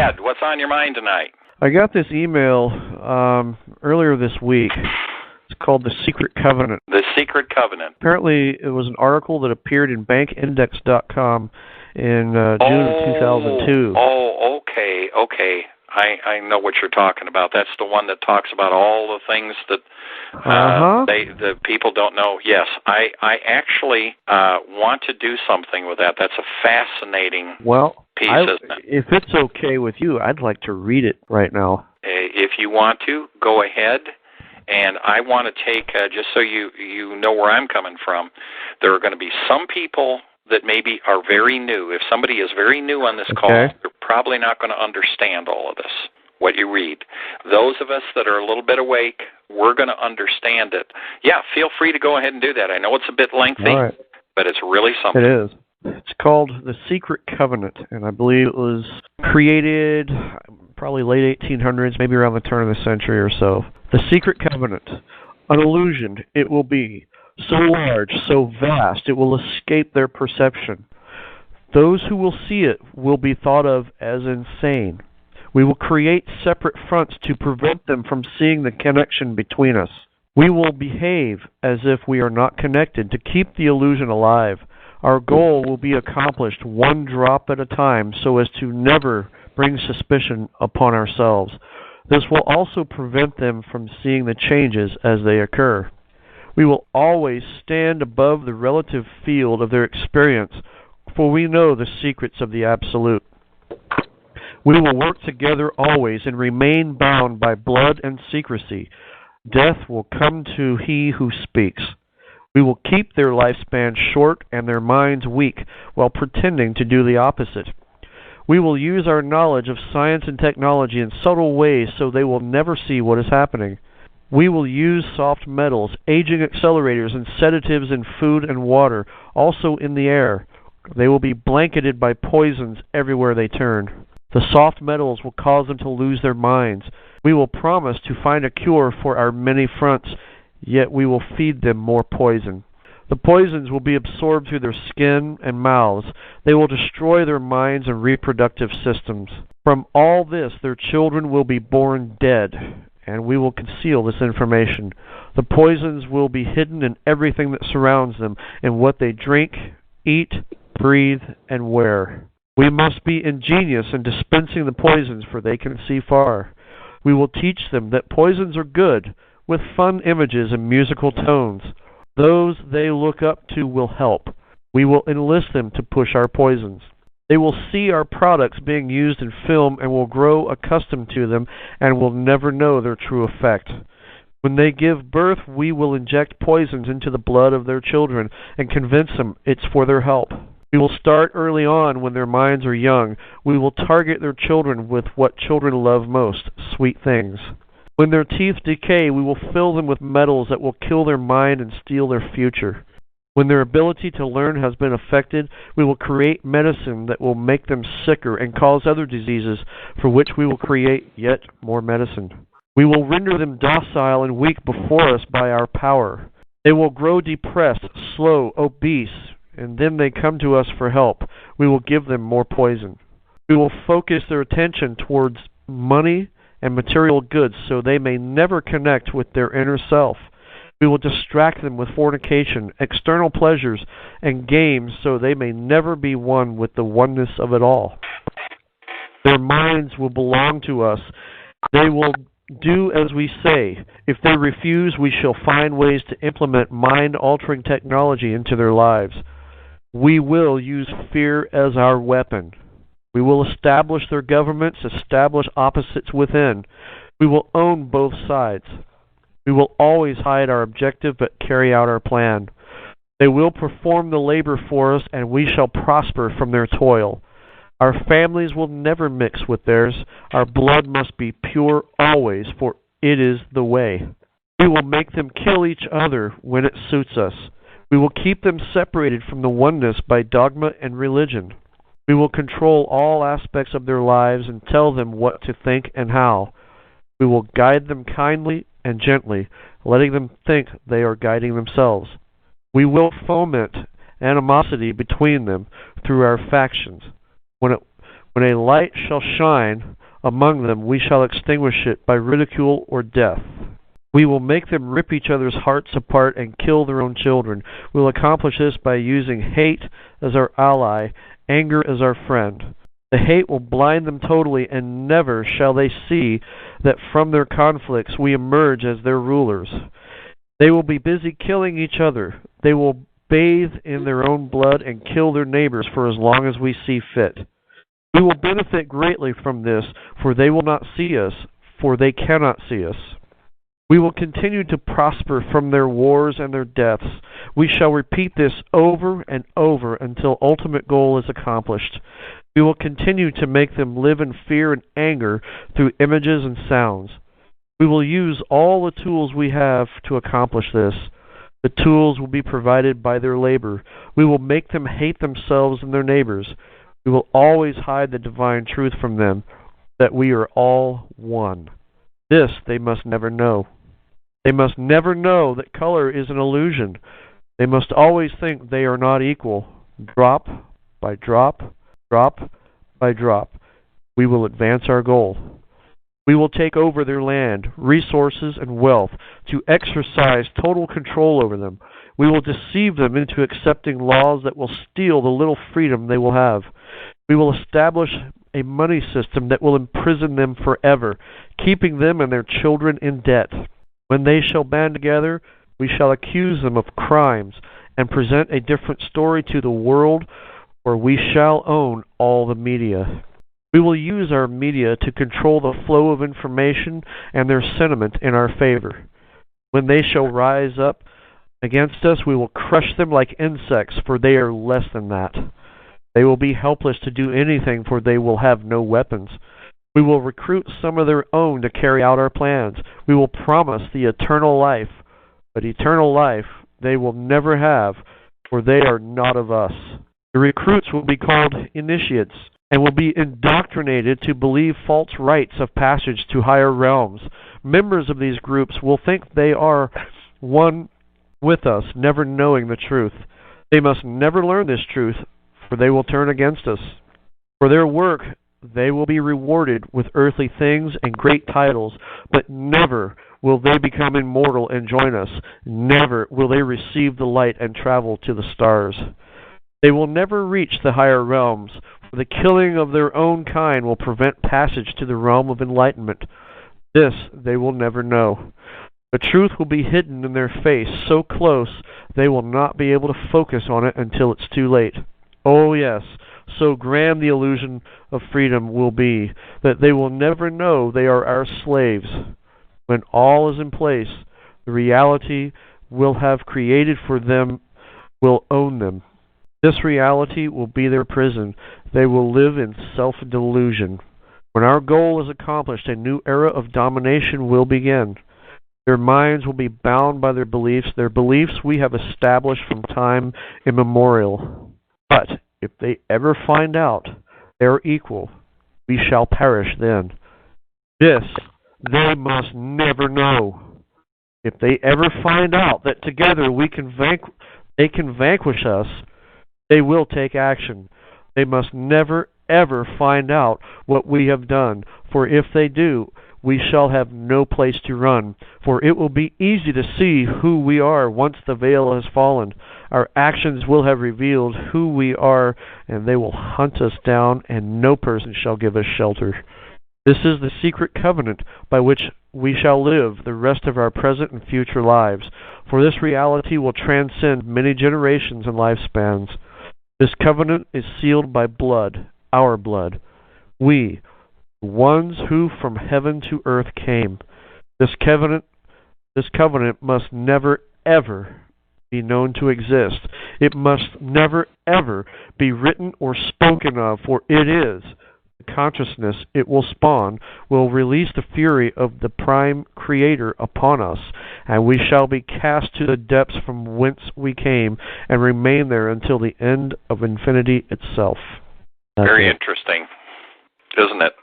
ahead. What's on your mind tonight? I got this email earlier this week. It's called The Secret Covenant. The Secret Covenant. Apparently, it was an article that appeared in bankindex.com in June of 2002. Oh, okay. I know what you're talking about. That's the one that talks about all the things that the people don't know. Yes, I actually want to do something with that. That's a fascinating piece, isn't it? If it's okay with you, I'd like to read it right now. If you want to, go ahead. And I want to take, just so you know where I'm coming from, there are going to be some people that maybe are very new. If somebody is very new on this call, they're probably not going to understand all of this, what you read. Those of us that are a little bit awake, we're going to understand it. Yeah, feel free to go ahead and do that. I know it's a bit lengthy, but it's really something. It is. It's called The Secret Covenant, and I believe it was created probably late 1800s, maybe around the turn of the century or so. The Secret Covenant. An illusion it will be. So large, so vast, it will escape their perception. Those who will see it will be thought of as insane. We will create separate fronts to prevent them from seeing the connection between us. We will behave as if we are not connected to keep the illusion alive. Our goal will be accomplished one drop at a time so as to never bring suspicion upon ourselves. This will also prevent them from seeing the changes as they occur. We will always stand above the relative field of their experience, for we know the secrets of the Absolute. We will work together always and remain bound by blood and secrecy. Death will come to he who speaks. We will keep their lifespan short and their minds weak while pretending to do the opposite. We will use our knowledge of science and technology in subtle ways so they will never see what is happening. We will use soft metals, aging accelerators, and sedatives in food and water, also in the air. They will be blanketed by poisons everywhere they turn. The soft metals will cause them to lose their minds. We will promise to find a cure for our many fronts, yet we will feed them more poison. The poisons will be absorbed through their skin and mouths. They will destroy their minds and reproductive systems. From all this, their children will be born dead, and we will conceal this information. The poisons will be hidden in everything that surrounds them, in what they drink, eat, breathe, and wear. We must be ingenious in dispensing the poisons, for they can see far. We will teach them that poisons are good, with fun images and musical tones. Those they look up to will help. We will enlist them to push our poisons. They will see our products being used in film and will grow accustomed to them and will never know their true effect. When they give birth, we will inject poisons into the blood of their children and convince them it's for their help. We will start early on when their minds are young. We will target their children with what children love most, sweet things. When their teeth decay, we will fill them with metals that will kill their mind and steal their future. When their ability to learn has been affected, we will create medicine that will make them sicker and cause other diseases, for which we will create yet more medicine. We will render them docile and weak before us by our power. They will grow depressed, slow, obese, and then they come to us for help. We will give them more poison. We will focus their attention towards money and material goods so they may never connect with their inner self. We will distract them with fornication, external pleasures, and games so they may never be one with the oneness of it all. Their minds will belong to us. They will do as we say. If they refuse, we shall find ways to implement mind-altering technology into their lives. We will use fear as our weapon. We will establish their governments, establish opposites within. We will own both sides. We will always hide our objective but carry out our plan. They will perform the labor for us, and we shall prosper from their toil. Our families will never mix with theirs. Our blood must be pure always, for it is the way. We will make them kill each other when it suits us. We will keep them separated from the oneness by dogma and religion. We will control all aspects of their lives and tell them what to think and how. We will guide them kindly and gently, letting them think they are guiding themselves. We will foment animosity between them through our factions. When When a light shall shine among them, we shall extinguish it by ridicule or death. We will make them rip each other's hearts apart and kill their own children. We will accomplish this by using hate as our ally, anger as our friend. The hate will blind them totally, and never shall they see that from their conflicts we emerge as their rulers. They will be busy killing each other. They will bathe in their own blood and kill their neighbors for as long as we see fit. We will benefit greatly from this, for they will not see us, for they cannot see us. We will continue to prosper from their wars and their deaths. We shall repeat this over and over until ultimate goal is accomplished. We will continue to make them live in fear and anger through images and sounds. We will use all the tools we have to accomplish this. The tools will be provided by their labor. We will make them hate themselves and their neighbors. We will always hide the divine truth from them, that we are all one. This they must never know. They must never know that color is an illusion. They must always think they are not equal. Drop by drop, drop by drop, we will advance our goal. We will take over their land, resources, and wealth to exercise total control over them. We will deceive them into accepting laws that will steal the little freedom they will have. We will establish a money system that will imprison them forever, keeping them and their children in debt. When they shall band together, we shall accuse them of crimes and present a different story to the world, or we shall own all the media. We will use our media to control the flow of information and their sentiment in our favor. When they shall rise up against us, we will crush them like insects, for they are less than that. They will be helpless to do anything, for they will have no weapons. We will recruit some of their own to carry out our plans. We will promise the eternal life, but eternal life they will never have, for they are not of us. The recruits will be called initiates, and will be indoctrinated to believe false rites of passage to higher realms. Members of these groups will think they are one with us, never knowing the truth. They must never learn this truth, for they will turn against us. For their work, they will be rewarded with earthly things and great titles, but never will they become immortal and join us. Never will they receive the light and travel to the stars. They will never reach the higher realms, for the killing of their own kind will prevent passage to the realm of enlightenment. This they will never know. The truth will be hidden in their face so close they will not be able to focus on it until it's too late. Oh yes, so grand the illusion of freedom will be that they will never know they are our slaves. When all is in place, the reality we'll have created for them will own them. This reality will be their prison. They will live in self-delusion. When our goal is accomplished, a new era of domination will begin. Their minds will be bound by their beliefs we have established from time immemorial. But if they ever find out they are equal, we shall perish then. This they must never know. If they ever find out that together they can vanquish us, they will take action. They must never, ever find out what we have done, for if they do, we shall have no place to run, for it will be easy to see who we are once the veil has fallen. Our actions will have revealed who we are, and they will hunt us down, and no person shall give us shelter. This is the secret covenant by which we shall live the rest of our present and future lives, for this reality will transcend many generations and lifespans. This covenant is sealed by blood, our blood. We, the ones who from heaven to earth came. This covenant must never, ever be known to exist. It must never, ever be written or spoken of, for it is the consciousness it will spawn will release the fury of the prime creator upon us, and we shall be cast to the depths from whence we came and remain there until the end of infinity itself. Very interesting, isn't it?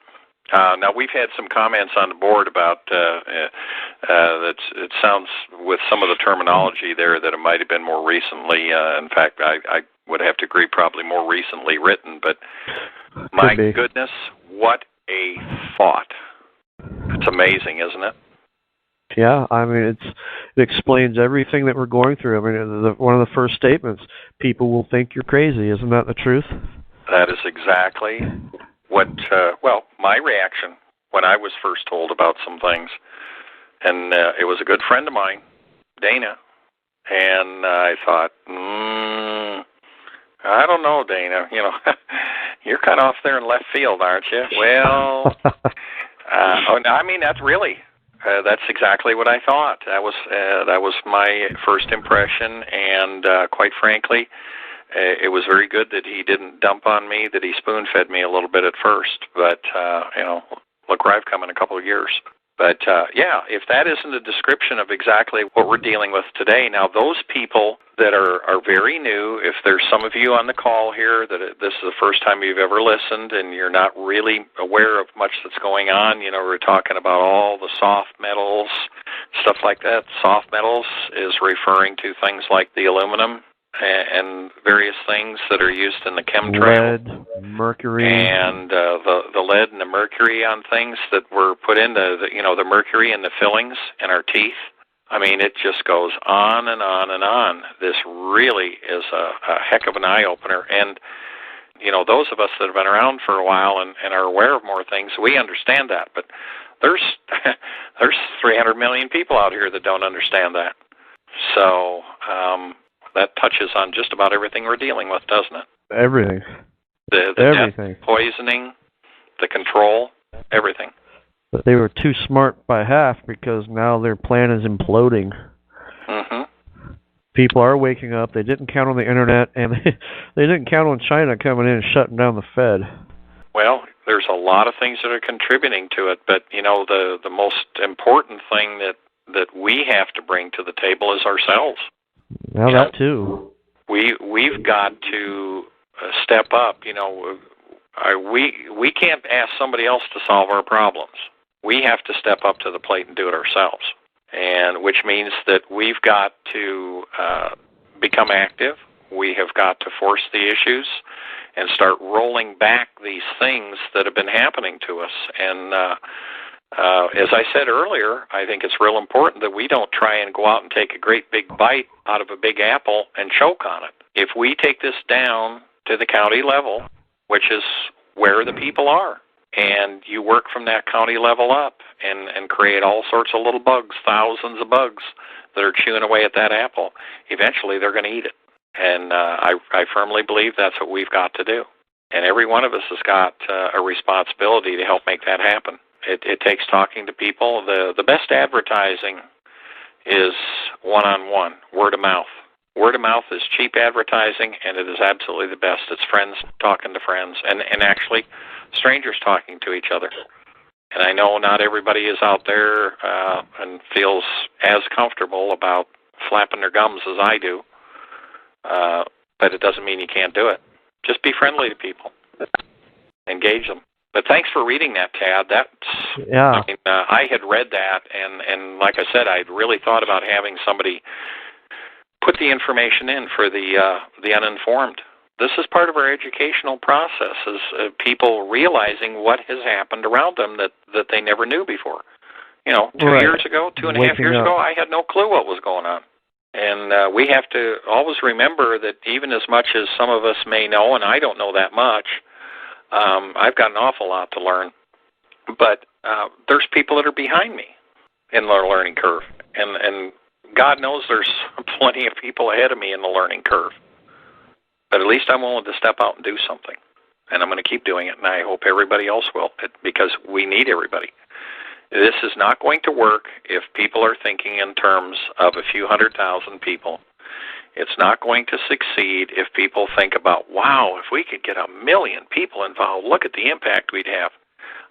Now, we've had some comments on the board about that it sounds with some of the terminology there that it might have been more recently. In fact, I would have to agree, probably more recently written. But My goodness, what a thought. It's amazing, isn't it? Yeah, I mean, it explains everything that we're going through. I mean, one of the first statements, people will think you're crazy. Isn't that the truth? That is exactly what, my reaction when I was first told about some things. And it was a good friend of mine, Dana. And I thought, I don't know, Dana. You know, you're kind of off there in left field, aren't you? Well, I mean, that's exactly what I thought. That was my first impression, and quite frankly, it was very good that he didn't dump on me, that he spoon-fed me a little bit at first. But look where I've come in a couple of years. But if that isn't a description of exactly what we're dealing with today, now those people that are very new, if there's some of you on the call here that this is the first time you've ever listened and you're not really aware of much that's going on, we're talking about all the soft metals, stuff like that. Soft metals is referring to things like the aluminum and various things that are used in the chemtrail. Lead, mercury. And the lead and the mercury on things that were put in, the mercury in the fillings in our teeth. I mean, it just goes on and on and on. This really is a heck of an eye-opener. And, those of us that have been around for a while and are aware of more things, we understand that. But there's 300 million people out here that don't understand that. So that touches on just about everything we're dealing with, doesn't it? Everything. The everything. Death, poisoning, the control, everything. But they were too smart by half because now their plan is imploding. Mm-hmm. People are waking up. They didn't count on the internet, and they didn't count on China coming in and shutting down the Fed. Well, there's a lot of things that are contributing to it, but the most important thing that we have to bring to the table is ourselves. Well, that too. We've got to step up. We can't ask somebody else to solve our problems. We have to step up to the plate and do it ourselves, and which means that we've got to become active. We have got to force the issues and start rolling back these things that have been happening to us. And as I said earlier, I think it's real important that we don't try and go out and take a great big bite out of a big apple and choke on it. If we take this down to the county level, which is where the people are, and you work from that county level up and create all sorts of little bugs, thousands of bugs that are chewing away at that apple, eventually they're going to eat it. And I firmly believe that's what we've got to do. And every one of us has got a responsibility to help make that happen. It takes talking to people. The best advertising is one-on-one, word of mouth. Word of mouth is cheap advertising, and it is absolutely the best. It's friends talking to friends, and actually strangers talking to each other. And I know not everybody is out there and feels as comfortable about flapping their gums as I do, but it doesn't mean you can't do it. Just be friendly to people. Engage them. But thanks for reading that, Tad. Yeah. I had read that, and like I said, I'd really thought about having somebody put the information in for the uninformed. This is part of our educational process, is people realizing what has happened around them that they never knew before. 2 years ago, 2.5 years ago, I had no clue what was going on. And we have to always remember that even as much as some of us may know, and I don't know that much, I've got an awful lot to learn. But there's people that are behind me in the learning curve. And God knows there's plenty of people ahead of me in the learning curve. But at least I'm willing to step out and do something. And I'm going to keep doing it, and I hope everybody else will, because we need everybody. This is not going to work if people are thinking in terms of a few 100,000 people. It's not going to succeed if people think about, wow, if we could get 1 million people involved, look at the impact we'd have.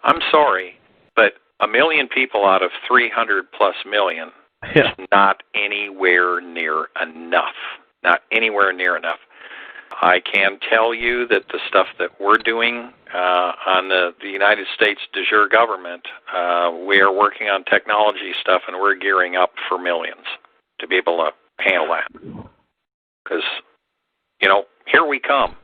I'm sorry, but 1 million people out of 300-plus million is not anywhere near enough. Not anywhere near enough. I can tell you that the stuff that we're doing on the United States de jure government, we are working on technology stuff, and we're gearing up for millions to be able to handle that. Because, here we come.